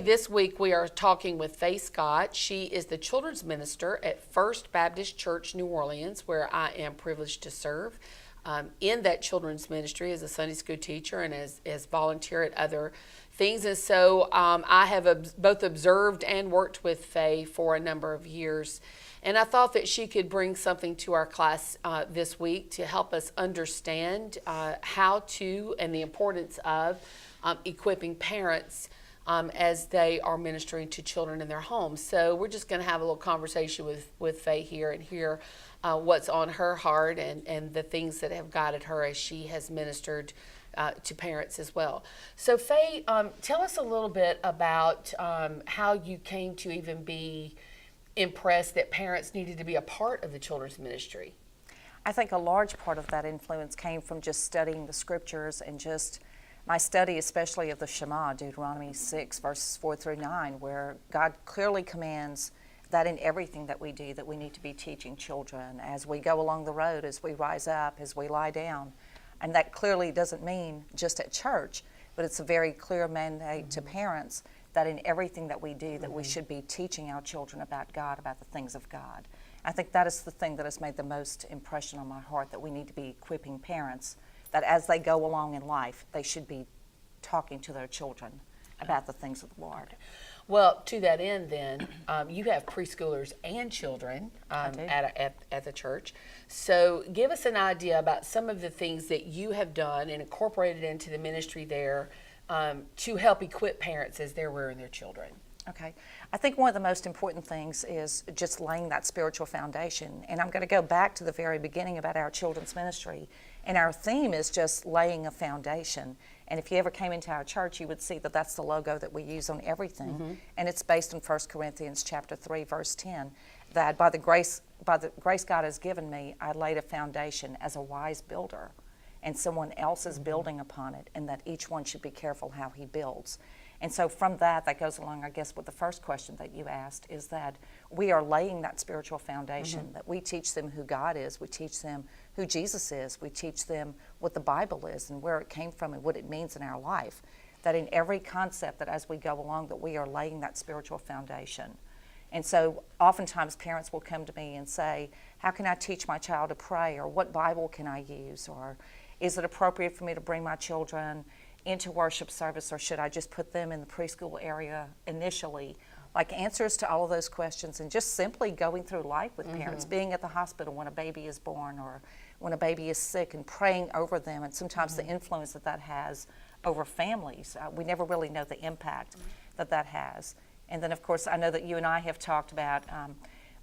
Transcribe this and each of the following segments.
this week we are talking with Faye Scott. She is the children's minister at First Baptist Church, New Orleans, where I am privileged to serve. In that children's ministry as a Sunday school teacher and as volunteer at other things. And so I have both observed and worked with Faye for a number of years. And I thought that she could bring something to our class this week to help us understand how to and the importance of equipping parents as they are ministering to children in their homes. So we're just going to have a little conversation with Faye here and hear what's on her heart and the things that have guided her as she has ministered to parents as well. So Faye, tell us a little bit about how you came to even be impressed that parents needed to be a part of the children's ministry. I think a large part of that influence came from just studying the scriptures and just my study, especially of the Shema, Deuteronomy 6, verses 4 through 9, where God clearly commands that in everything that we do, that we need to be teaching children as we go along the road, as we rise up, as we lie down. And that clearly doesn't mean just at church, but it's a very clear mandate to parents that in everything that we do, that we should be teaching our children about God, about the things of God. I think that is the thing that has made the most impression on my heart, that we need to be equipping parents, that as they go along in life, they should be talking to their children about the things of the Lord. Well, to that end then, you have preschoolers and children at the church. So give us an idea about some of the things that you have done and incorporated into the ministry there to help equip parents as they're rearing their children. Okay. I think one of the most important things is just laying that spiritual foundation. And I'm going to go back to the very beginning about our children's ministry. And our theme is just laying a foundation. And if you ever came into our church, you would see that that's the logo that we use on everything. And it's based on 1 Corinthians chapter 3, verse 10, that by the grace God has given me, I laid a foundation as a wise builder. And someone else is building upon it, and that each one should be careful how he builds. And so from that goes along, I guess, with the first question that you asked, is that we are laying that spiritual foundation, that we teach them who God is, we teach them who Jesus is, we teach them what the Bible is and where it came from and what it means in our life. That in every concept, that as we go along, that we are laying that spiritual foundation. And so oftentimes parents will come to me and say, how can I teach my child to pray, or what Bible can I use, or is it appropriate for me to bring my children into worship service, or should I just put them in the preschool area initially? Like answers to all of those questions, and just simply going through life with parents, being at the hospital when a baby is born or when a baby is sick, and praying over them, and sometimes the influence that has over families. We never really know the impact that has. And then of course I know that you and I have talked about,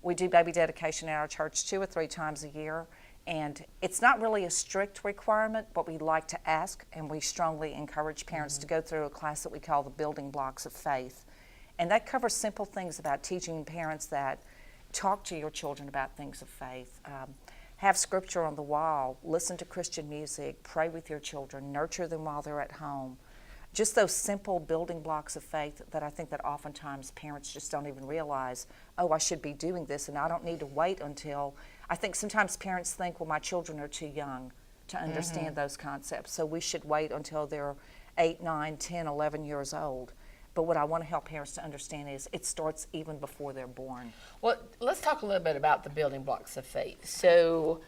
we do baby dedication at our church 2 or 3 times a year. And it's not really a strict requirement, but we like to ask, and we strongly encourage parents to go through a class that we call the Building Blocks of Faith. And that covers simple things about teaching parents that talk to your children about things of faith, have scripture on the wall, listen to Christian music, pray with your children, nurture them while they're at home. Just those simple building blocks of faith that I think that oftentimes parents just don't even realize, oh, I should be doing this, and I don't need to wait until. I think sometimes parents think, well, my children are too young to understand those concepts, so we should wait until they're 8, 9, 10, 11 years old. But what I want to help parents to understand is it starts even before they're born. Well, let's talk a little bit about the building blocks of faith. So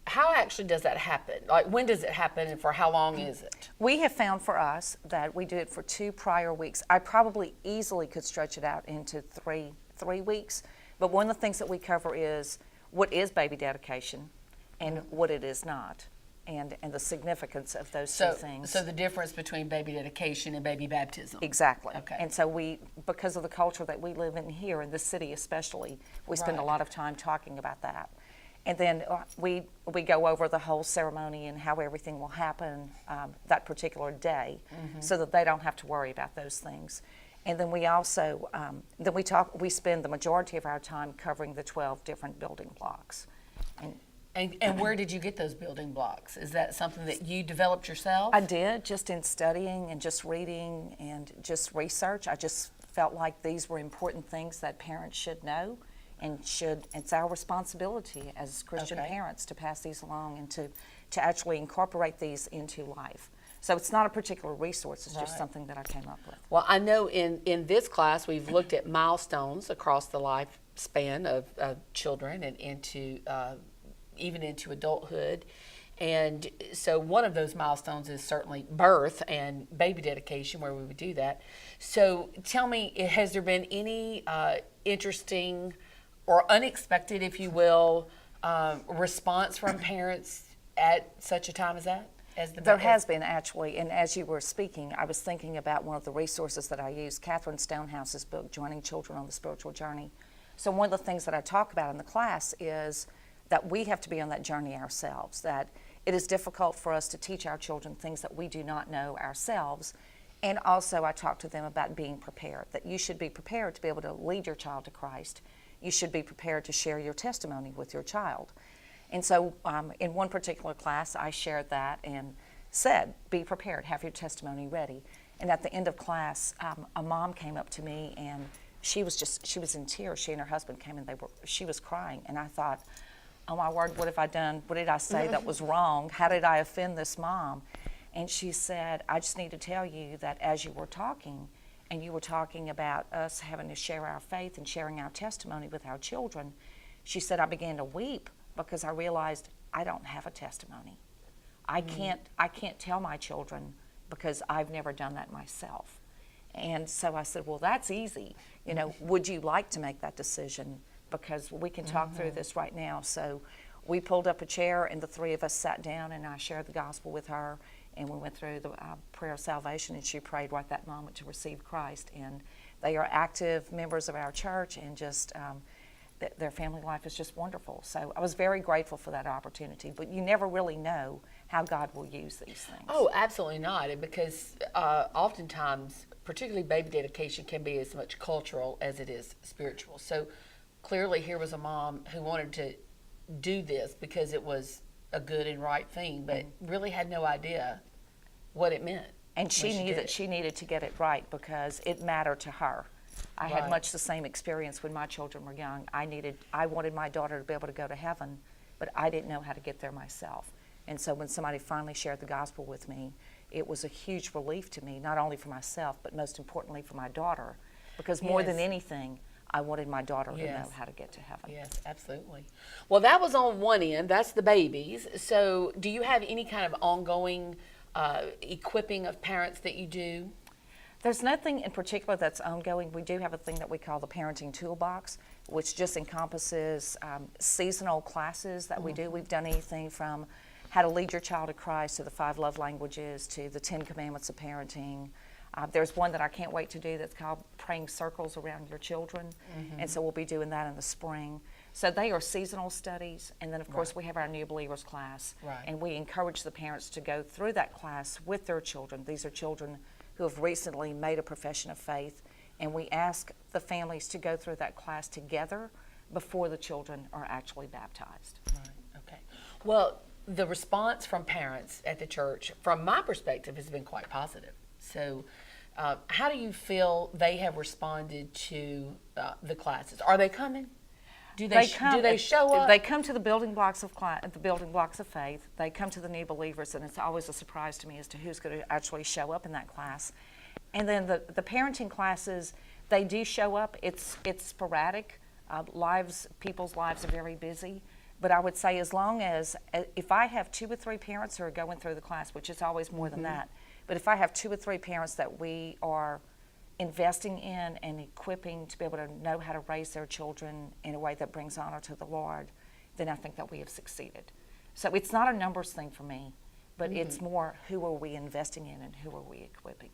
how actually does that happen? Like, when does it happen, and for how long is it? We have found for us that we do it for 2 prior weeks. I probably easily could stretch it out into three weeks, but one of the things that we cover is what is baby dedication and what it is not, and the significance of those two things. So the difference between baby dedication and baby baptism. Exactly. Okay. And so we, because of the culture that we live in here, in this city especially, we spend a lot of time talking about that. And then we go over the whole ceremony and how everything will happen that particular day, so that they don't have to worry about those things. And then we also, we spend the majority of our time covering the 12 different building blocks. And where did you get those building blocks? Is that something that you developed yourself? I did, just in studying and just reading and just research. I just felt like these were important things that parents should know, and it's our responsibility as Christian parents to pass these along and to actually incorporate these into life. So it's not a particular resource, it's just Right. something that I came up with. Well, I know in this class we've looked at milestones across the lifespan of children and into even into adulthood. And so one of those milestones is certainly birth and baby dedication, where we would do that. So tell me, has there been any interesting or unexpected, if you will, response from parents at such a time as that? There has been, actually, and as you were speaking, I was thinking about one of the resources that I use, Catherine Stonehouse's book, Joining Children on the Spiritual Journey. So one of the things that I talk about in the class is that we have to be on that journey ourselves, that it is difficult for us to teach our children things that we do not know ourselves. And also I talk to them about being prepared, that you should be prepared to be able to lead your child to Christ. You should be prepared to share your testimony with your child. And so in one particular class, I shared that and said, be prepared, have your testimony ready. And at the end of class, a mom came up to me and she was in tears. She and her husband came and she was crying. And I thought, oh my word, what have I done? What did I say that was wrong? How did I offend this mom? And she said, I just need to tell you that as you were talking, and you were talking about us having to share our faith and sharing our testimony with our children, she said, I began to weep because I realized I don't have a testimony. I can't tell my children because I've never done that myself. And so I said, well, that's easy. You know, would you like to make that decision? Because we can talk through this right now. So we pulled up a chair and the three of us sat down and I shared the gospel with her, and we went through the prayer of salvation, and she prayed right that moment to receive Christ. And they are active members of our church, and just their family life is just wonderful. So I was very grateful for that opportunity, but you never really know how God will use these things. Oh, absolutely not. And because oftentimes, particularly baby dedication, can be as much cultural as it is spiritual. So clearly here was a mom who wanted to do this because it was a good and right thing, but really had no idea what it meant. And she knew that she needed to get it right because it mattered to her. I had Right. much the same experience when my children were young. I wanted my daughter to be able to go to heaven, but I didn't know how to get there myself. And so when somebody finally shared the gospel with me, it was a huge relief to me, not only for myself, but most importantly for my daughter, because more than Yes. anything, I wanted my daughter to Yes. know how to get to heaven. Yes, absolutely. Well, that was on one end. That's the babies. So do you have any kind of ongoing equipping of parents that you do? There's nothing in particular that's ongoing. We do have a thing that we call the Parenting Toolbox, which just encompasses seasonal classes that we do. We've done anything from how to lead your child to Christ to the 5 love languages to the 10 commandments of parenting. There's one that I can't wait to do that's called Praying Circles Around Your Children, and so we'll be doing that in the spring. So they are seasonal studies, and then of course we have our New Believers class, Right. and we encourage the parents to go through that class with their children. These are children who have recently made a profession of faith, and we ask the families to go through that class together before the children are actually baptized. Right. Okay. Well, the response from parents at the church, from my perspective, has been quite positive. So, how do you feel they have responded to the classes? Are they coming? Do they show up? They come to the building blocks of the building blocks of faith. They come to the New Believers, and it's always a surprise to me as to who's going to actually show up in that class. And then the parenting classes, they do show up. It's sporadic. People's lives are very busy. But I would say as long as, if I have 2 or 3 parents who are going through the class, which is always more than that, but if I have 2 or 3 parents that we are investing in and equipping to be able to know how to raise their children in a way that brings honor to the Lord, then I think that we have succeeded. So it's not a numbers thing for me, but it's more who are we investing in and who are we equipping.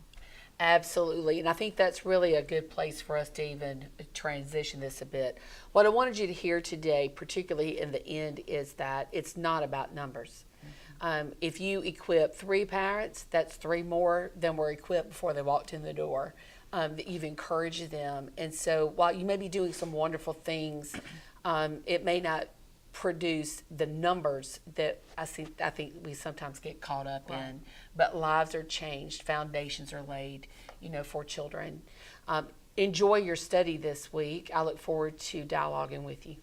Absolutely, and I think that's really a good place for us to even transition this a bit. What I wanted you to hear today, particularly in the end, is that it's not about numbers. If you equip 3 parents, that's 3 more than were equipped before they walked in the door. That you've encouraged them, and so while you may be doing some wonderful things, it may not produce the numbers that I think we sometimes get caught up in. But lives are changed, foundations are laid, for children. Enjoy your study this week. I look forward to dialoguing with you.